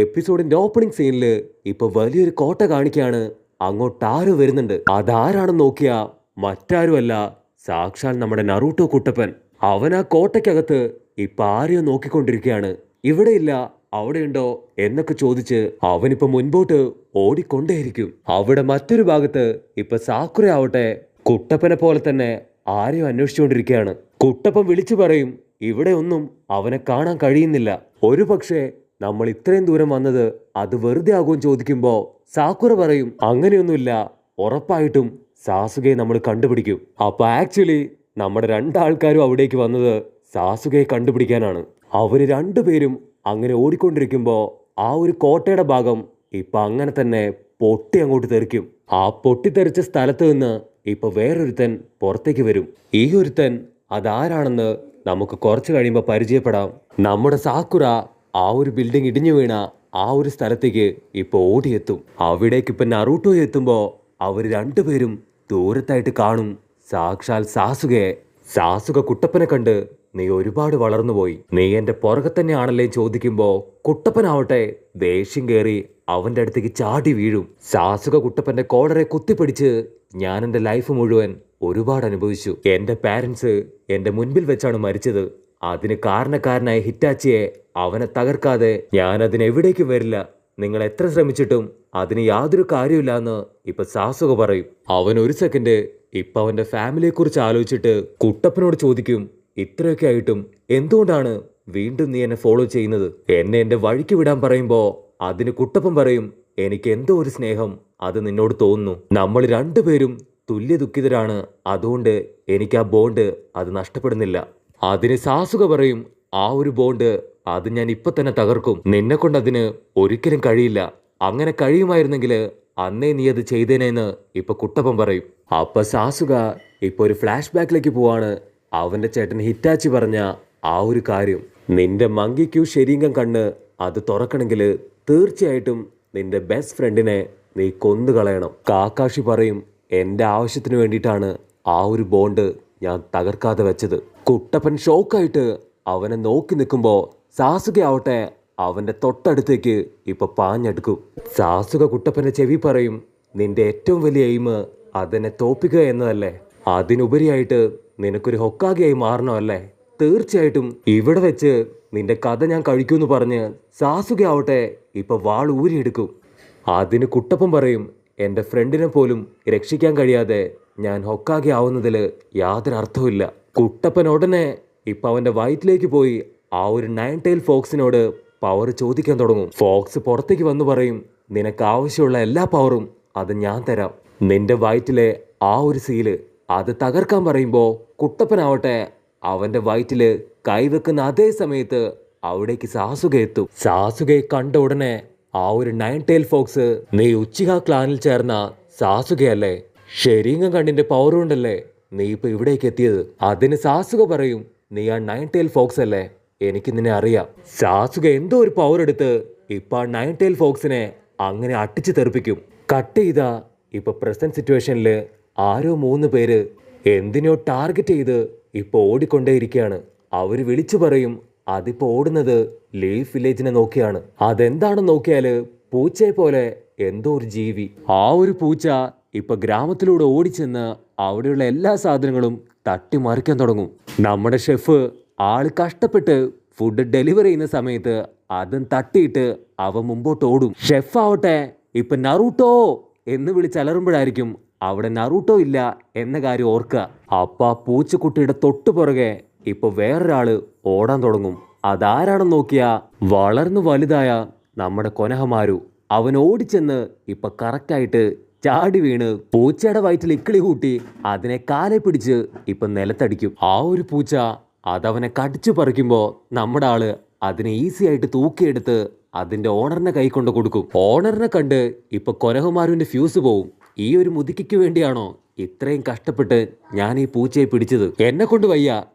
എപ്പിസോഡിന്റെ opening സീനിൽ ഇപ്പൊ വലിയൊരു കോട്ട കാണിക്കാണ്. അങ്ങോട്ട് ആരോ വരുന്നുണ്ട്. അതാരാണെന്ന് നോക്കിയാ മറ്റാരുമല്ല, സാക്ഷാൽ നമ്മുടെ നറൂട്ടോ കുട്ടപ്പൻ. അവൻ ആ കോട്ടയ്ക്കകത്ത് ഇപ്പൊ ആരെയോ നോക്കിക്കൊണ്ടിരിക്കുകയാണ്. ഇവിടെയില്ല, അവിടെയുണ്ടോ എന്നൊക്കെ ചോദിച്ച് അവനിപ്പോ മുൻപോട്ട് ഓടിക്കൊണ്ടേയിരിക്കും. അവിടെ മറ്റൊരു ഭാഗത്ത് ഇപ്പൊ സാക്കുറ ആവട്ടെ കുട്ടപ്പനെ പോലെ തന്നെ ആരെയോ അന്വേഷിച്ചുകൊണ്ടിരിക്കുകയാണ്. കുട്ടപ്പൻ വിളിച്ചു പറയും, ഇവിടെ ഒന്നും അവനെ കാണാൻ കഴിയുന്നില്ല. ഒരു പക്ഷേ നമ്മൾ ഇത്രയും ദൂരം വന്നത് അത് വെറുതെ ആകുമെന്ന് ചോദിക്കുമ്പോ സാക്കുറ പറയും, അങ്ങനെയൊന്നുമില്ല, ഉറപ്പായിട്ടും സാസുകയെ നമ്മൾ കണ്ടുപിടിക്കും. അപ്പൊ ആക്ച്വലി നമ്മുടെ രണ്ടാൾക്കാരും അവിടേക്ക് വന്നത് സാസുകയെ കണ്ടുപിടിക്കാനാണ്. അവര് രണ്ടുപേരും അങ്ങനെ ഓടിക്കൊണ്ടിരിക്കുമ്പോ ആ ഒരു കോട്ടയുടെ ഭാഗം ഇപ്പൊ അങ്ങനെ തന്നെ പൊട്ടി അങ്ങോട്ട് തെറിക്കും. ആ പൊട്ടിത്തെറിച്ച സ്ഥലത്ത് നിന്ന് ഇപ്പൊ വേറൊരുത്തൻ പുറത്തേക്ക് വരും. ഈ ഒരുത്തൻ അതാരാണെന്ന് നമുക്ക് കുറച്ച് കഴിയുമ്പോൾ പരിചയപ്പെടാം. നമ്മുടെ സാക്കുറ ആ ഒരു ബിൽഡിംഗ് ഇടിഞ്ഞു വീണ ആ ഒരു സ്ഥലത്തേക്ക് ഇപ്പൊ ഓടിയെത്തും. അവിടേക്ക് ഇപ്പൊ നറൂട്ടോ എത്തുമ്പോ അവർ രണ്ടുപേരും ദൂരത്തായിട്ട് കാണും സാക്ഷാൽ സാസുകയെ. സാസുക കുട്ടപ്പനെ കണ്ട്, നീ ഒരുപാട് വളർന്നുപോയി, നീ എന്റെ പുറകെ തന്നെയാണല്ലേ ചോദിക്കുമ്പോ കുട്ടപ്പനാവട്ടെ ദേഷ്യം കയറി അവന്റെ അടുത്തേക്ക് ചാടി വീഴും. സാസുക കുട്ടപ്പന്റെ കോളറെ കുത്തിപ്പിടിച്ച്, ഞാൻ എന്റെ ലൈഫ് മുഴുവൻ ഒരുപാട് അനുഭവിച്ചു. എന്റെ പാരന്റ്സ് എന്റെ മുൻപിൽ വെച്ചാണ് മരിച്ചത്. അതിന് കാരണക്കാരനായ ഹിറ്റാച്ചിയെ അവനെ തകർക്കാതെ ഞാൻ അതിനെവിടേക്കും വരില്ല. നിങ്ങൾ എത്ര ശ്രമിച്ചിട്ടും അതിന് യാതൊരു കാര്യമില്ല എന്ന് ഇപ്പൊ സാസുക പറയും. അവൻ ഒരു സെക്കൻഡ് ഇപ്പൊ അവന്റെ ഫാമിലിയെ കുറിച്ച് ആലോചിച്ചിട്ട് കുട്ടപ്പനോട് ചോദിക്കും, ഇത്രയൊക്കെ ആയിട്ടും എന്തുകൊണ്ടാണ് വീണ്ടും നീ എന്നെ ഫോളോ ചെയ്യുന്നത്? എന്നെ എന്റെ വഴിക്ക് വിടാൻ പറയുമ്പോ അതിന് കുട്ടപ്പൻ പറയും, എനിക്ക് എന്തോ ഒരു സ്നേഹം അത് നിന്നോട് തോന്നുന്നു. നമ്മൾ രണ്ടുപേരും തുല്യ ദുഃഖിതരാണ്, അതുകൊണ്ട് എനിക്ക് ആ ബോണ്ട് അത് നഷ്ടപ്പെടുന്നില്ല. അതിന് സാസുക പറയും, ആ ഒരു ബോണ്ട് അത് ഞാൻ ഇപ്പൊ തന്നെ തകർക്കും. നിന്നെ കൊണ്ട് അതിന് ഒരിക്കലും കഴിയില്ല. അങ്ങനെ കഴിയുമായിരുന്നെങ്കിൽ അന്നേ നീ അത് ചെയ്തേനെന്ന് ഇപ്പൊ കുട്ടപ്പൻ പറയും. അപ്പൊ സാസുക ഇപ്പൊ ഒരു ഫ്ലാഷ് ബാക്കിലേക്ക് പോവാണ്. അവന്റെ ചേട്ടൻ ഹിറ്റാച്ചി പറഞ്ഞ ആ ഒരു കാര്യം, നിന്റെ മങ്കിക്കു ശരീരം കണ്ണ് അത് തുറക്കണമെങ്കിൽ തീർച്ചയായിട്ടും നിന്റെ ബെസ്റ്റ് ഫ്രണ്ടിനെ നീ കൊന്നുകളയണം. കാക്കാഷി പറയും, എന്റെ ആവശ്യത്തിന് വേണ്ടിയിട്ടാണ് ആ ഒരു ബോണ്ട് ഞാൻ തകർക്കാതെ വെച്ചത്. കുട്ടപ്പൻ ഷോക്കായിട്ട് അവനെ നോക്കി നിൽക്കുമ്പോ സാസുക ആവട്ടെ അവന്റെ തൊട്ടടുത്തേക്ക് ഇപ്പൊ പാഞ്ഞെടുക്കും. സാസുക കുട്ടപ്പന്റെ ചെവി പറയും, നിന്റെ ഏറ്റവും വലിയ എയിമ് അതെന്നെ തോപ്പിക്കുക എന്നതല്ലേ? അതിനുപരിയായിട്ട് നിനക്കൊരു ഹൊക്കാഗിയായി മാറണമല്ലേ? തീർച്ചയായിട്ടും ഇവിടെ വെച്ച് നിന്റെ കഥ ഞാൻ കഴിക്കൂന്ന് പറഞ്ഞ് സാസുക ആവട്ടെ ഇപ്പൊ വാൾ ഊരിയെടുക്കും. അതിന് കുട്ടപ്പൻ പറയും, എന്റെ ഫ്രണ്ടിനെ പോലും രക്ഷിക്കാൻ കഴിയാതെ ഞാൻ ഹൊക്കാഗി ആവുന്നതിൽ യാതൊരു അർത്ഥവുമില്ല. കുട്ടപ്പൻ ഉടനെ ഇപ്പൊ അവന്റെ വയറ്റിലേക്ക് പോയി ആ ഒരു 9 ടൈൽ ഫോക്സിനോട് പവർ ചോദിക്കാൻ തുടങ്ങും. ഫോക്സ് പുറത്തേക്ക് വന്നു പറയും, നിനക്ക് ആവശ്യമുള്ള എല്ലാ പവറും അത് ഞാൻ തരാം. നിന്റെ വയറ്റിലെ ആ ഒരു സീല് അത് തകർക്കാൻ പറയുമ്പോ കുട്ടപ്പനാവട്ടെ അവന്റെ വയറ്റില് കൈവെക്കുന്ന അതേ സമയത്ത് അവിടേക്ക് സാസുക എത്തും. സാസുകയെ കണ്ട ഉടനെ ആ ഒരു 9 ടൈൽ ഫോക്സ്, നീ ഉച്ചിഹ ക്ലാനിൽ ചേർന്ന സാസുകയല്ലേ? ഷെരീങ്ങ കണ്ണിന്റെ പവർ കൊണ്ടല്ലേ നീ ഇപ്പൊ ഇവിടേക്ക് എത്തിയത്? അതിന് സാസുക പറയും, നീ ആ 9 ടൈൽ ഫോക്സ് അല്ലേ? എനിക്ക് നിന്നെ അറിയാം. സാസുക എന്തോ ഒരു പവർ എടുത്ത് ഇപ്പൊ ആ 9 ടൈൽ ഫോക്സിനെ അങ്ങനെ അട്ടിച്ചു തെറിപ്പിക്കും. കട്ട് ചെയ്താ ഇപ്പൊ പ്രസന്റ് സിറ്റുവേഷനില് ആരോ 3 പേര് എന്തിനോ ടാർഗറ്റ് ചെയ്ത് ഇപ്പൊ ഓടിക്കൊണ്ടേയിരിക്കുകയാണ്. അവര് വിളിച്ചു പറയും, അതിപ്പോ ഓടുന്നത് ലീഫ് വില്ലേജിനെ നോക്കിയാണ്. അതെന്താണെന്ന് നോക്കിയാല് പൂച്ചയെ പോലെ എന്തോ ഒരു ജീവി. ആ ഒരു പൂച്ച ഇപ്പൊ ഗ്രാമത്തിലൂടെ ഓടിച്ചെന്ന് അവിടെയുള്ള എല്ലാ സാധനങ്ങളും തട്ടിമറിക്കാൻ തുടങ്ങും. നമ്മുടെ ഷെഫ് ആള് കഷ്ടപ്പെട്ട് ഫുഡ് ഡെലിവറി ചെയ്യുന്ന സമയത്ത് അതും തട്ടിയിട്ട് അവ മുമ്പോട്ട് ഓടും. ഷെഫ് ആവട്ടെ ഇപ്പൊ നറൂട്ടോ എന്ന് വിളിച്ചലറുമ്പോഴായിരിക്കും അവിടെ നറൂട്ടോ ഇല്ല എന്ന കാര്യം ഓർക്കുക. അപ്പൊ ആ പൂച്ചക്കുട്ടിയുടെ തൊട്ടു പുറകെ ഇപ്പൊ വേറൊരാള് ഓടാൻ തുടങ്ങും. അതാരാണെന്ന് നോക്കിയാ വളർന്നു വലുതായ നമ്മുടെ കൊനഹമാരു. അവൻ ഓടിച്ചെന്ന് ഇപ്പൊ കറക്റ്റായിട്ട് ചാടി വീണ് പൂച്ചയുടെ വയറ്റിൽ ഇക്കിളി കൂട്ടി അതിനെ കാലെ പിടിച്ച് ഇപ്പൊ നിലത്തടിക്കും. ആ ഒരു പൂച്ച അതവനെ കടിച്ചു പറിക്കുമ്പോ നമ്മുടെ ആള് അതിനെ ഈസി ആയിട്ട് തൂക്കിയെടുത്ത് അതിന്റെ ഓണറിനെ കൈ കൊണ്ട് കൊടുക്കും. ഓണറിനെ കണ്ട് ഇപ്പൊ കൊനഹമാരുവിന്റെ ഫ്യൂസ് പോവും. ഈ ഒരു മുതുക്കിക്ക് വേണ്ടിയാണോ ഇത്രയും കഷ്ടപ്പെട്ട് ഞാൻ ഈ പൂച്ചയെ പിടിച്ചത്? എന്നെ കൊണ്ട് വയ്യ,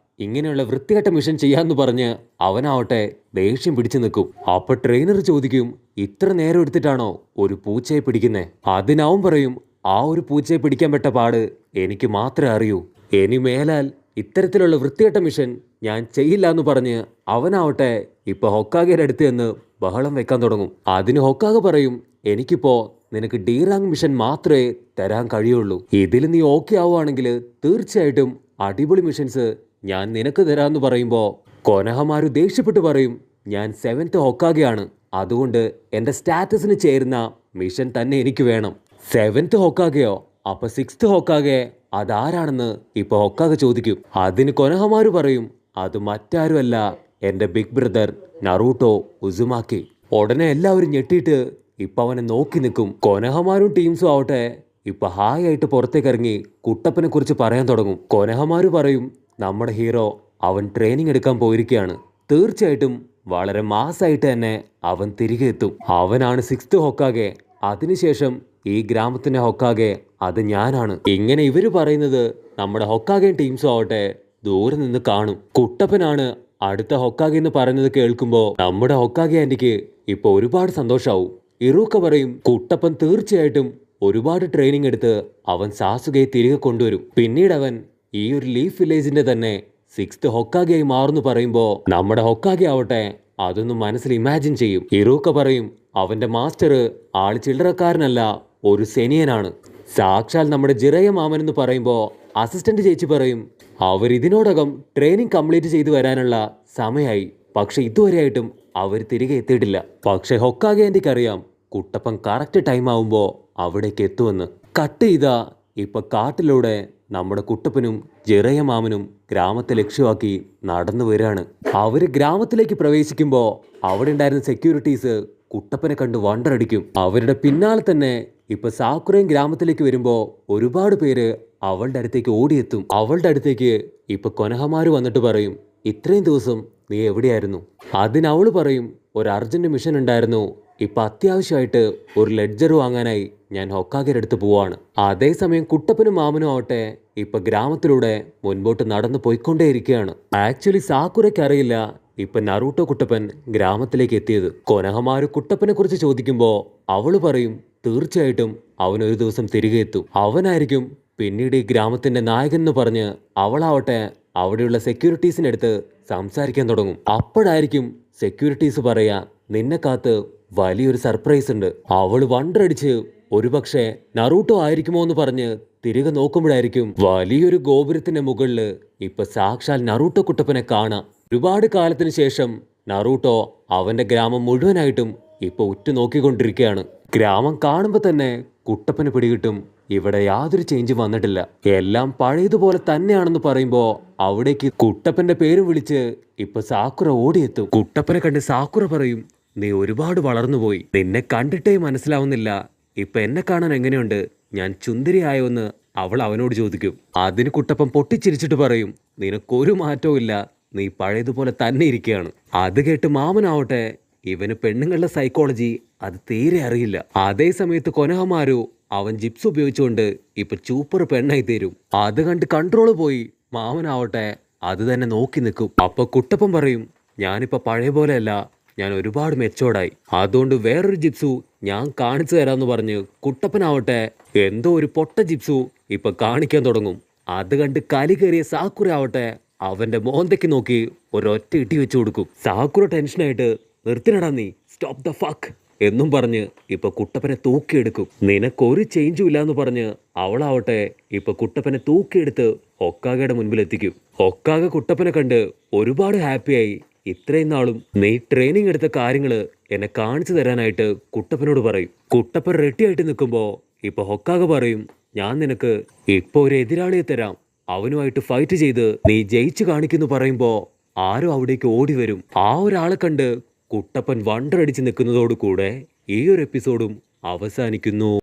ഇങ്ങനെയുള്ള വൃത്തികെട്ട മിഷൻ ചെയ്യാന്ന് പറഞ്ഞ് അവനാവട്ടെ ദേഷ്യം പിടിച്ചു നിൽക്കും. അപ്പൊ ട്രെയിനർ ചോദിക്കും, ഇത്ര നേരം എടുത്തിട്ടാണോ ഒരു പൂച്ചയെ പിടിക്കുന്നേ? അതിനവൻ പറയും, ആ ഒരു പൂച്ചയെ പിടിക്കാൻ പെട്ട പാട് എനിക്ക് മാത്രമേ അറിയൂ. ഇനി മേലാൽ ഇത്തരത്തിലുള്ള വൃത്തികെട്ട മിഷൻ ഞാൻ ചെയ്യില്ല എന്ന് പറഞ്ഞ് അവനാവട്ടെ ഇപ്പൊ ഹൊക്കാഗയുടെ അടുത്ത് നിന്ന് ബഹളം വെക്കാൻ തുടങ്ങും. അതിന് ഹൊക്കാഗെ പറയും, എനിക്കിപ്പോ നിനക്ക് ഡി റാങ്ക് മിഷൻ മാത്രമേ തരാൻ കഴിയുള്ളൂ. ഇതിൽ നീ ഓക്കെ ആവുകയാണെങ്കിൽ തീർച്ചയായിട്ടും അടിപൊളി മിഷൻസ് ഞാൻ നിനക്ക് തരാമെന്ന് പറയുമ്പോ കൊനഹമാരു ദേഷ്യപ്പെട്ട് പറയും, ഞാൻ 7th ഹൊക്കാഗെയാണ്, അതുകൊണ്ട് എന്റെ സ്റ്റാറ്റസിന് ചേരുന്ന മിഷൻ തന്നെ എനിക്ക് വേണം. 7th ഹൊക്കാഗെയോ? അപ്പൊ 6th ഹൊക്കാഗെ അതാരാണെന്ന് ഇപ്പൊ ഹൊക്കാഗെ ചോദിക്കും. അതിന് കൊനഹമാരു പറയും, അത് മറ്റാരുമല്ല, എന്റെ ബിഗ് ബ്രദർ നറൂട്ടോ ഉസുമാക്കി. ഉടനെ എല്ലാവരും ഞെട്ടിയിട്ട് ഇപ്പൊ അവനെ നോക്കി നിൽക്കും. കൊനഹമാരും ടീംസും ആവട്ടെ ഇപ്പൊ ഹായ് ആയിട്ട് പുറത്തേക്ക് ഇറങ്ങി കുട്ടപ്പനെ കുറിച്ച് പറയാൻ തുടങ്ങും. കൊനഹമാരു പറയും, നമ്മുടെ ഹീറോ അവൻ ട്രെയിനിങ് എടുക്കാൻ പോയിരിക്കുകയാണ്, തീർച്ചയായിട്ടും വളരെ മാസായിട്ട് തന്നെ അവൻ തിരികെ എത്തും. അവനാണ് 6th ഹൊക്കാഗെ. അതിനുശേഷം ഈ ഗ്രാമത്തിന്റെ ഹൊക്കാഗെ അത് ഞാനാണ്. ഇങ്ങനെ ഇവര് പറയുന്നത് നമ്മുടെ ഹൊക്കാഗെ ടീംസും ആവട്ടെ ദൂരെ നിന്ന് കാണും. കുട്ടപ്പനാണ് അടുത്ത ഹൊക്കാഗെ എന്ന് പറയുന്നത് കേൾക്കുമ്പോ നമ്മുടെ ഹൊക്കാഗെ ആന്റിക്ക് ഇപ്പൊ ഒരുപാട് സന്തോഷാവും. ഇറൂക്ക പറയും, കുട്ടപ്പൻ തീർച്ചയായിട്ടും ഒരുപാട് ട്രെയിനിങ് എടുത്ത് അവൻ സാസുകയെ തിരികെ കൊണ്ടുവരും. പിന്നീട് അവൻ ഈ ഒരു ലീഫ് വില്ലേജിന്റെ തന്നെ 6th ഹൊക്കാഗെയായി മാറുന്നു പറയുമ്പോ നമ്മുടെ ഹൊക്കാഗെ ആവട്ടെ അതൊന്നും മനസ്സിൽ ഇമാജിൻ ചെയ്യും. ഇറൂക്ക പറയും, അവന്റെ മാസ്റ്റർ ആള് ചില്ലറക്കാരനല്ല, ഒരു സെനിയനാണ്, സാക്ഷാൽ നമ്മുടെ ജിറയ മാമൻ എന്ന് പറയുമ്പോ അസിസ്റ്റന്റ് ചേച്ചി പറയും, അവർ ഇതിനോടകം ട്രെയിനിങ് കംപ്ലീറ്റ് ചെയ്തു വരാനുള്ള സമയമായി, പക്ഷെ ഇതുവരെയായിട്ടും അവർ തിരികെ എത്തിയിട്ടില്ല. പക്ഷെ ഹൊക്കാഗെ ആന്റിക്ക് അറിയാം കുട്ടപ്പൻ കറക്റ്റ് ടൈം ആവുമ്പോ അവിടേക്ക് എത്തുമെന്ന്. കട്ട് ചെയ്താ ഇപ്പൊ കാട്ടിലൂടെ നമ്മുടെ കുട്ടപ്പനും ജിറയ മാമനും ഗ്രാമത്തെ ലക്ഷ്യമാക്കി നടന്നു വരികയാണ്. അവര് ഗ്രാമത്തിലേക്ക് പ്രവേശിക്കുമ്പോ അവിടെ ഉണ്ടായിരുന്ന സെക്യൂരിറ്റീസ് കുട്ടപ്പനെ കണ്ട് വണ്ടറടിക്കും. അവരുടെ പിന്നാലെ തന്നെ ഇപ്പൊ സാക്കുറയും ഗ്രാമത്തിലേക്ക് വരുമ്പോ ഒരുപാട് പേര് അവളുടെ അടുത്തേക്ക് ഓടിയെത്തും. അവളുടെ അടുത്തേക്ക് ഇപ്പൊ കൊനഹമാര് വന്നിട്ട് പറയും, ഇത്രയും ദിവസം നീ എവിടെയായിരുന്നു? അതിനവള് പറയും, ഒരു അർജന്റ് മിഷൻ ഉണ്ടായിരുന്നു, ഇപ്പൊ അത്യാവശ്യമായിട്ട് ഒരു ലെഡ്ജർ വാങ്ങാനായി ഞാൻ ഹൊക്കാഗെയുടെ അടുത്ത് പോവാണ്. അതേസമയം കുട്ടപ്പനും മാമനും ആവട്ടെ ഇപ്പൊ ഗ്രാമത്തിലൂടെ മുൻപോട്ട് നടന്നു പോയിക്കൊണ്ടേയിരിക്കുകയാണ്. ആക്ച്വലി സാക്കുറയ്ക്ക് അറിയില്ല ഇപ്പൊ നറൂട്ടോ കുട്ടപ്പൻ ഗ്രാമത്തിലേക്ക് എത്തിയത്. കൊനഹമാരു കുട്ടപ്പനെ കുറിച്ച് ചോദിക്കുമ്പോ അവള് പറയും, തീർച്ചയായിട്ടും അവൻ ഒരു ദിവസം തിരികെ എത്തും, അവനായിരിക്കും പിന്നീട് ഈ ഗ്രാമത്തിന്റെ നായകൻ എന്ന് പറഞ്ഞ് അവളാവട്ടെ അവിടെയുള്ള സെക്യൂരിറ്റീസിനടുത്ത് സംസാരിക്കാൻ തുടങ്ങും. അപ്പോഴായിരിക്കും സെക്യൂരിറ്റീസ് പറയാ, നിന്നെ കാത്ത് വലിയൊരു സർപ്രൈസ് ഉണ്ട്. അവള് വണ്ടടിച്ച് ഒരുപക്ഷെ നറൂട്ടോ ആയിരിക്കുമോ എന്ന് പറഞ്ഞ് തിരികെ നോക്കുമ്പോഴായിരിക്കും വലിയൊരു ഗോപുരത്തിന്റെ മുകളില് ഇപ്പൊ സാക്ഷാൽ നറൂട്ടോ കുട്ടപ്പനെ കാണാം. ഒരുപാട് കാലത്തിന് ശേഷം നറൂട്ടോ അവന്റെ ഗ്രാമം മുഴുവനായിട്ടും ഇപ്പൊ ഉറ്റുനോക്കിക്കൊണ്ടിരിക്കുകയാണ്. ഗ്രാമം കാണുമ്പോ തന്നെ കുട്ടപ്പന് പിടികിട്ടും ഇവിടെ യാതൊരു ചേഞ്ചും വന്നിട്ടില്ല, എല്ലാം പഴയതുപോലെ തന്നെയാണെന്ന് പറയുമ്പോ അവിടേക്ക് കുട്ടപ്പന്റെ പേരും വിളിച്ച് ഇപ്പൊ സാക്കുറ ഓടിയെത്തും. കുട്ടപ്പനെ കണ്ട് സാക്കുറ പറയും, നീ ഒരുപാട് വളർന്നുപോയി, നിന്നെ കണ്ടിട്ടേ മനസ്സിലാവുന്നില്ല, ഇപ്പൊ എന്നെ കാണാൻ എങ്ങനെയുണ്ട്, ഞാൻ ചുന്ദരിയായോന്ന് അവൾ അവനോട് ചോദിക്കും. അതിന് കുട്ടപ്പൻ പൊട്ടിച്ചിരിച്ചിട്ട് പറയും, നിനക്കൊരു മാറ്റവും ഇല്ല, നീ പഴയതുപോലെ തന്നെ ഇരിക്കുകയാണ്. അത് കേട്ട് മാമനാവട്ടെ ഇവന് പെണ്ണുങ്ങളുടെ സൈക്കോളജി അത് തീരെ അറിയില്ല. അതേ സമയത്ത് കൊനഹമാരു അവൻ ജിപ്സ് ഉപയോഗിച്ചുകൊണ്ട് ഇപ്പൊ സൂപ്പർ പെണ്ണായി തീരും. അത് കണ്ട് കൺട്രോള് പോയി മാമനാവട്ടെ അത് തന്നെ നോക്കി നിൽക്കും. അപ്പൊ കുട്ടപ്പൻ പറയും, ഞാനിപ്പോ പഴയ പോലെയല്ല, ഞാൻ ഒരുപാട് മെച്ചോർഡായി, അതുകൊണ്ട് വേറൊരു ജിപ്സു ഞാൻ കാണിച്ചു തരാമെന്ന് പറഞ്ഞ് കുട്ടപ്പനാവട്ടെ എന്തോ ഒരു പൊട്ട ജിപ്സു ഇപ്പൊ കാണിക്കാൻ തുടങ്ങും. അത് കണ്ട് കലി കയറിയ സാക്കുറ ആവട്ടെ അവന്റെ മോന്തയ്ക്ക് നോക്കി ഒരൊറ്റ ഇട്ടി വെച്ചു കൊടുക്കും. സാക്കുറ ടെൻഷനായിട്ട്, നിർത്തിനടാ നീ, സ്റ്റോപ്പ് ദ ഫക്ക് എന്നും പറഞ്ഞ് ഇപ്പൊ കുട്ടപ്പനെ തൂക്കിയെടുക്കും. നിനക്കൊരു ചേഞ്ചും ഇല്ലാന്ന് പറഞ്ഞ് അവളാവട്ടെ ഇപ്പൊ കുട്ടപ്പനെ തൂക്കിയെടുത്ത് ഹൊക്കാഗയുടെ മുൻപിൽ എത്തിക്കും. ഹൊക്കാഗ കുട്ടപ്പനെ കണ്ട് ഒരുപാട് ഹാപ്പിയായി. ഇത്രയും നാളും നീ ട്രെയിനിങ് എടുത്ത കാര്യങ്ങള് എന്നെ കാണിച്ചു തരാനായിട്ട് കുട്ടപ്പനോട് പറയും. കുട്ടപ്പൻ റെഡിയായിട്ട് നിൽക്കുമ്പോ ഇപ്പൊ ഹൊക്കാഗ പറയും, ഞാൻ നിനക്ക് ഇപ്പൊ ഒരു എതിരാളിയെ തരാം, അവനുമായിട്ട് ഫൈറ്റ് ചെയ്ത് നീ ജയിച്ചു കാണിക്കുന്നു പറയുമ്പോ ആരോ അവിടേക്ക് ഓടി വരും. ആ ഒരാളെ കണ്ട് കുട്ടപ്പൻ വണ്ടറടിച്ച് നിൽക്കുന്നതോടുകൂടെ ഈ ഒരു എപ്പിസോഡും അവസാനിക്കുന്നു.